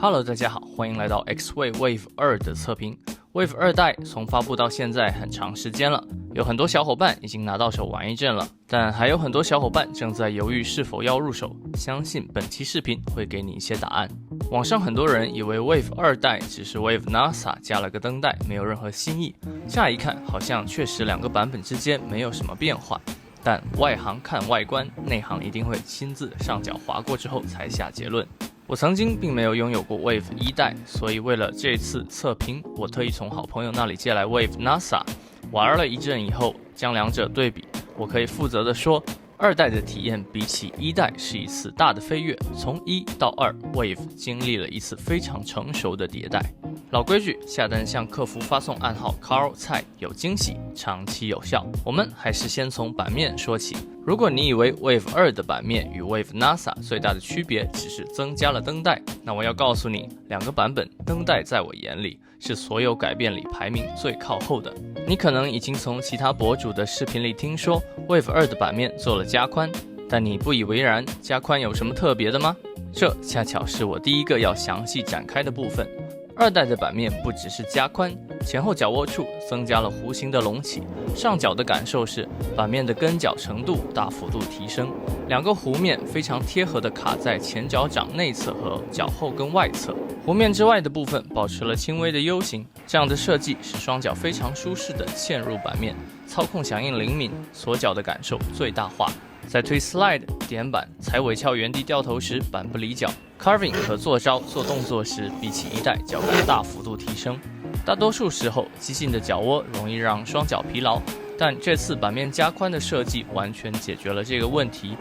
Hello， 大家好，欢迎来到 Xway Wave 2的测评。Wave 2代从发布到现在很长时间了，有很多小伙伴已经拿到手玩一阵了，但还有很多小伙伴正在犹豫是否要入手。相信本期视频会给你一些答案。网上很多人以为 Wave 2代只是 Wave NASA 加了个灯带，没有任何新意。乍一看好像确实两个版本之间没有什么变化，但外行看外观，内行一定会亲自上脚划过之后才下结论。我曾经并没有拥有过 Wave 1代，所以为了这次测评，我特意从好朋友那里借来 Wave NASA， 玩了一阵以后，将两者对比，我可以负责的说，2代的体验比起1代是一次大的飞跃，从1到2 ，Wave 经历了一次非常成熟的迭代。老规矩，下单向客服发送暗号 Carl 菜有惊喜，长期有效。我们还是先从版面说起。如果你以为 Wave 2的版面与 Wave NASA 最大的区别只是增加了灯带，那我要告诉你，两个版本灯带在我眼里是所有改变里排名最靠后的。你可能已经从其他博主的视频里听说 Wave 2的版面做了加宽，但你不以为然，加宽有什么特别的吗？这恰巧是我第一个要详细展开的部分。2代的版面不只是加宽，前后脚窝处增加了弧形的隆起，上脚的感受是版面的跟脚程度大幅度提升，两个弧面非常贴合地卡在前脚掌内侧和脚后跟外侧，弧面之外的部分保持了轻微的 U 型，这样的设计使双脚非常舒适地嵌入版面，操控响应灵敏，锁脚的感受最大化。在推 slide 点板、踩尾翘原地掉头时板不离脚， carving 和做招做动作时比起1代脚感大幅度提升。大多数时候激进的脚窝容易让双脚疲劳，但这次版面加宽的设计完全解决了这个问题。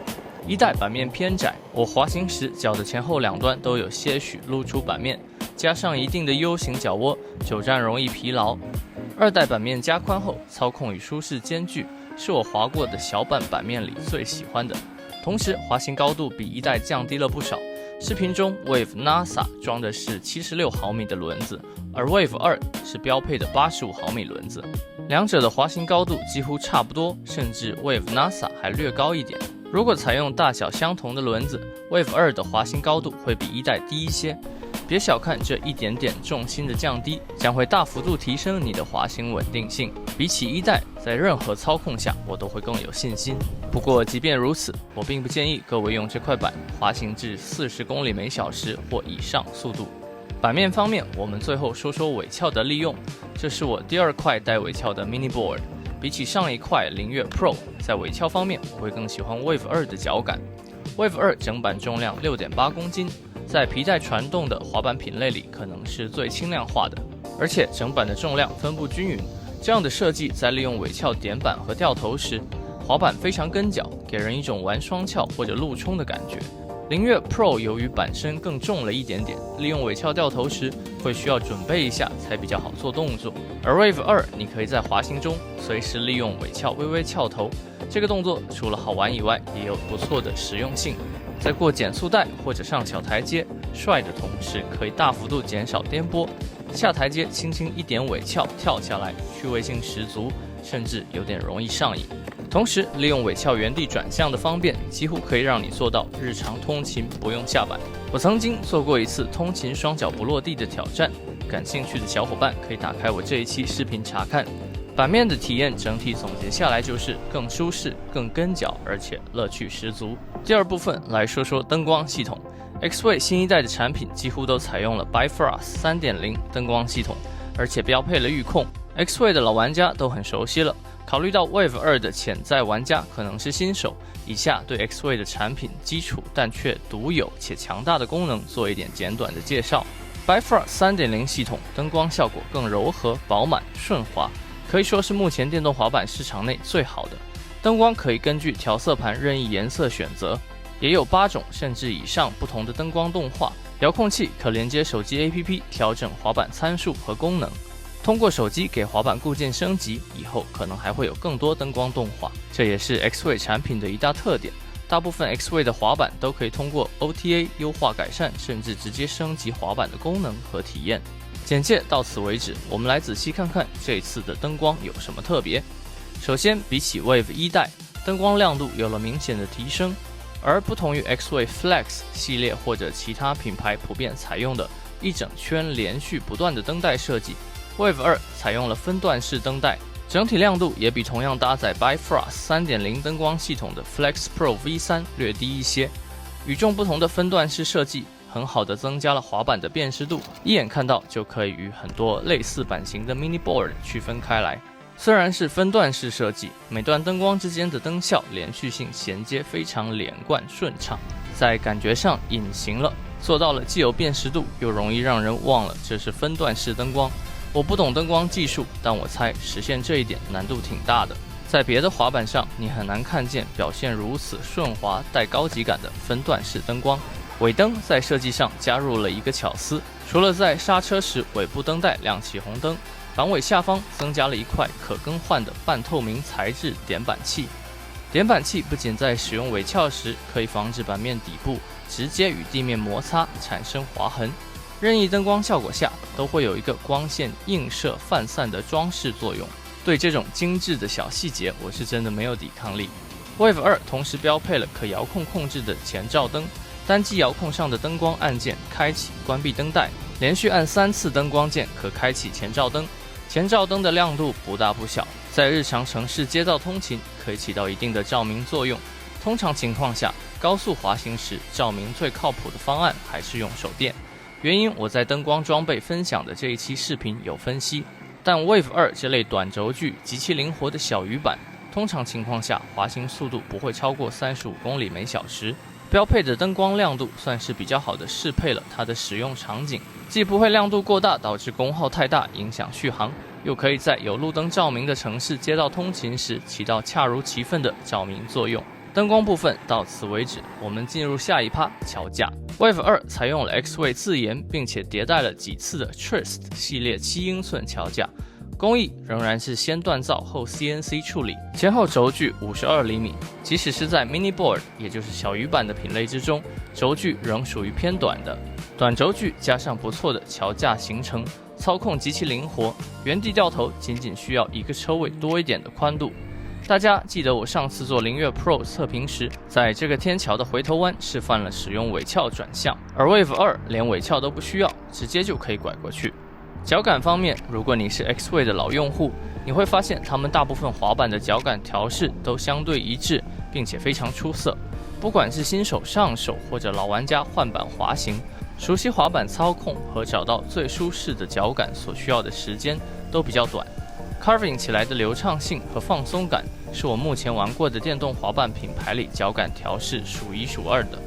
1代版面偏窄，我滑行时脚的前后两端都有些许露出版面，加上一定的 U 型脚窝，久站容易疲劳。2代版面加宽后，操控与舒适兼具，是我滑过的小版版面里最喜欢的。同时滑行高度比1代降低了不少，视频中 Wave NASA 装的是76毫米的轮子，而 Wave 2是标配的85毫米轮子，两者的滑行高度几乎差不多，甚至 Wave NASA 还略高一点。如果采用大小相同的轮子， Wave 2的滑行高度会比1代低一些。别小看这一点点重心的降低，将会大幅度提升你的滑行稳定性。比起1代，在任何操控下我都会更有信心。不过即便如此，我并不建议各位用这块板滑行至40公里每小时或以上速度。版面方面，我们最后说说尾翘的利用。这是我第2块带尾翘的 mini board， 比起上一块灵越 Pro， 在尾翘方面我会更喜欢 Wave 2的脚感。Wave 2整板重量 6.8 公斤，在皮带传动的滑板品类里可能是最轻量化的，而且整板的重量分布均匀。这样的设计在利用尾翘点板和掉头时，滑板非常跟脚，给人一种玩双翘或者路冲的感觉。灵越 Pro 由于板身更重了一点点，利用尾翘掉头时会需要准备一下才比较好做动作，而 Wave 2你可以在滑行中随时利用尾翘微微翘头，这个动作除了好玩以外也有不错的实用性。在过减速带或者上小台阶，帅的同时可以大幅度减少颠簸，下台阶轻轻一点尾翘跳下来，趣味性十足，甚至有点容易上瘾。同时利用尾翘原地转向的方便，几乎可以让你做到日常通勤不用下板。我曾经做过一次通勤双脚不落地的挑战，感兴趣的小伙伴可以打开我这一期视频查看。版面的体验整体总结下来就是更舒适、更跟脚，而且乐趣十足。第二部分来说说灯光系统。Xway 新1代的产品几乎都采用了 Bifrost 3.0 灯光系统，而且标配了预控。Xway 的老玩家都很熟悉了。考虑到 Wave 2的潜在玩家可能是新手，以下对 Xway 的产品基础但却独有且强大的功能做一点简短的介绍。Bifrost 3.0 系统灯光效果更柔和、饱满、顺滑，可以说是目前电动滑板市场内最好的。灯光可以根据调色盘任意颜色选择，也有8种甚至以上不同的灯光动画。遥控器可连接手机 APP 调整滑板参数和功能。通过手机给滑板固件升级，以后可能还会有更多灯光动画，这也是 Xway 产品的一大特点。大部分 Xway 的滑板都可以通过 OTA 优化改善，甚至直接升级滑板的功能和体验。简介到此为止，我们来仔细看看这次的灯光有什么特别。首先，比起 Wave 1代，灯光亮度有了明显的提升，而不同于 Xway Flex 系列或者其他品牌普遍采用的一整圈连续不断的灯带设计。Wave 2采用了分段式灯带，整体亮度也比同样搭载 Bifrost 3.0 灯光系统的 Flex Pro V3 略低一些。与众不同的分段式设计，很好的增加了滑板的辨识度，一眼看到就可以与很多类似版型的 Mini Board 区分开来。虽然是分段式设计，每段灯光之间的灯效连续性衔接非常连贯顺畅，在感觉上隐形了，做到了既有辨识度，又容易让人忘了这是分段式灯光。我不懂灯光技术，但我猜实现这一点难度挺大的。在别的滑板上，你很难看见表现如此顺滑、带高级感的分段式灯光。尾灯在设计上加入了一个巧思，除了在刹车时尾部灯带亮起红灯，板尾下方增加了一块可更换的半透明材质点板器。点板器不仅在使用尾鞘时可以防止板面底部直接与地面摩擦产生划痕，任意灯光效果下都会有一个光线映射泛散的装饰作用。对这种精致的小细节，我是真的没有抵抗力。Wave 2同时标配了可遥控控制的前照灯，单击遥控上的灯光按键开启关闭灯带，连续按3次灯光键可开启前照灯。前照灯的亮度不大不小，在日常城市街道通勤可以起到一定的照明作用。通常情况下，高速滑行时照明最靠谱的方案还是用手电，原因我在灯光装备分享的这一期视频有分析。但 Wave 2这类短轴距极其灵活的小鱼板，通常情况下滑行速度不会超过35公里每小时。标配的灯光亮度算是比较好的适配了它的使用场景，既不会亮度过大导致功耗太大影响续航，又可以在有路灯照明的城市街道通勤时起到恰如其分的照明作用。灯光部分到此为止，我们进入下一趴桥架。Wave 2采用了 X-Way 自研并且迭代了几次的 Trist 系列7英寸桥架，工艺仍然是先锻造后 CNC 处理，前后轴距52厘米。即使是在 Mini Board 也就是小鱼板的品类之中，轴距仍属于偏短的。短轴距加上不错的桥架行程，操控极其灵活，原地掉头仅需要一个车位多一点的宽度。大家记得我上次做凌越 Pro 测评时，在这个天桥的回头弯示范了使用尾鞘转向，而 Wave 2连尾鞘都不需要，直接就可以拐过去。脚感方面，如果你是 X-Way 的老用户，你会发现他们大部分滑板的脚感调试都相对一致，并且非常出色。不管是新手上手或者老玩家换板滑行，熟悉滑板操控和找到最舒适的脚感所需要的时间都比较短。Carving 起来的流畅性和放松感是我目前玩过的电动滑板品牌里脚感调试数一数二的。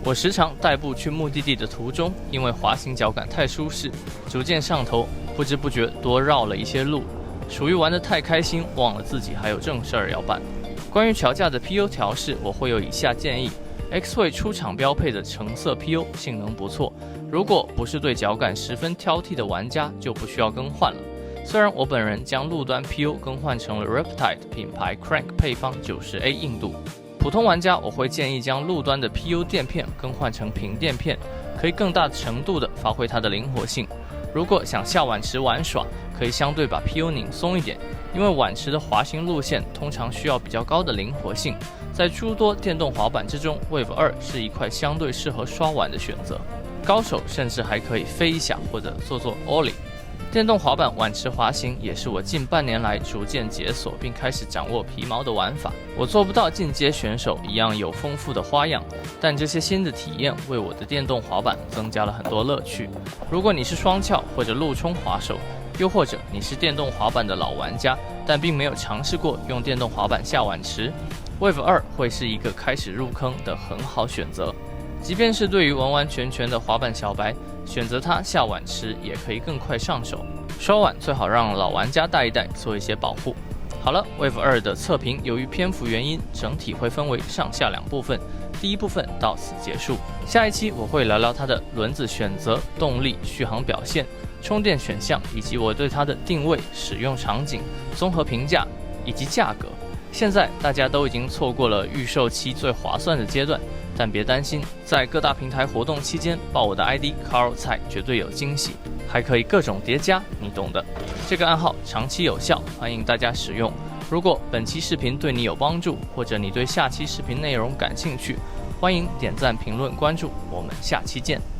我时常代步去目的地的途中，因为滑行脚感太舒适，逐渐上头，不知不觉多绕了一些路，属于玩得太开心，忘了自己还有正事儿要办。关于桥架的 PU 调试，我会有以下建议。X-Way 出厂标配的橙色 PU 性能不错，如果不是对脚感十分挑剔的玩家，就不需要更换了。虽然我本人将路端 PU 更换成了 Riptide 品牌 Crank 配方 90A 硬度，普通玩家我会建议将路端的 PU 垫片更换成平垫片，可以更大程度的发挥它的灵活性。如果想下碗池玩耍，可以相对把 PU 拧松一点，因为碗池的滑行路线通常需要比较高的灵活性。在诸多电动滑板之中 ，Wave 2是一块相对适合刷碗的选择，高手甚至还可以飞一下或者做 ollie。电动滑板碗池滑行也是我近半年来逐渐解锁并开始掌握皮毛的玩法。我做不到进阶选手一样有丰富的花样，但这些新的体验为我的电动滑板增加了很多乐趣。如果你是双翘或者路冲滑手，又或者你是电动滑板的老玩家，但并没有尝试过用电动滑板下碗池， Wave 2会是一个开始入坑的很好选择。即便是对于完完全全的滑板小白，选择它下碗池也可以更快上手。刷碗最好让老玩家带一带，做一些保护。好了 ，Wave 2的测评由于篇幅原因，整体会分为上下两部分。第一部分到此结束，下一期我会聊聊它的轮子选择、动力、续航表现、充电选项，以及我对它的定位、使用场景、综合评价以及价格。现在大家都已经错过了预售期最划算的阶段，但别担心，在各大平台活动期间报我的 ID Carl 蔡绝对有惊喜，还可以各种叠加，你懂的。这个暗号长期有效，欢迎大家使用。如果本期视频对你有帮助，或者你对下期视频内容感兴趣，欢迎点赞、评论、关注，我们下期见。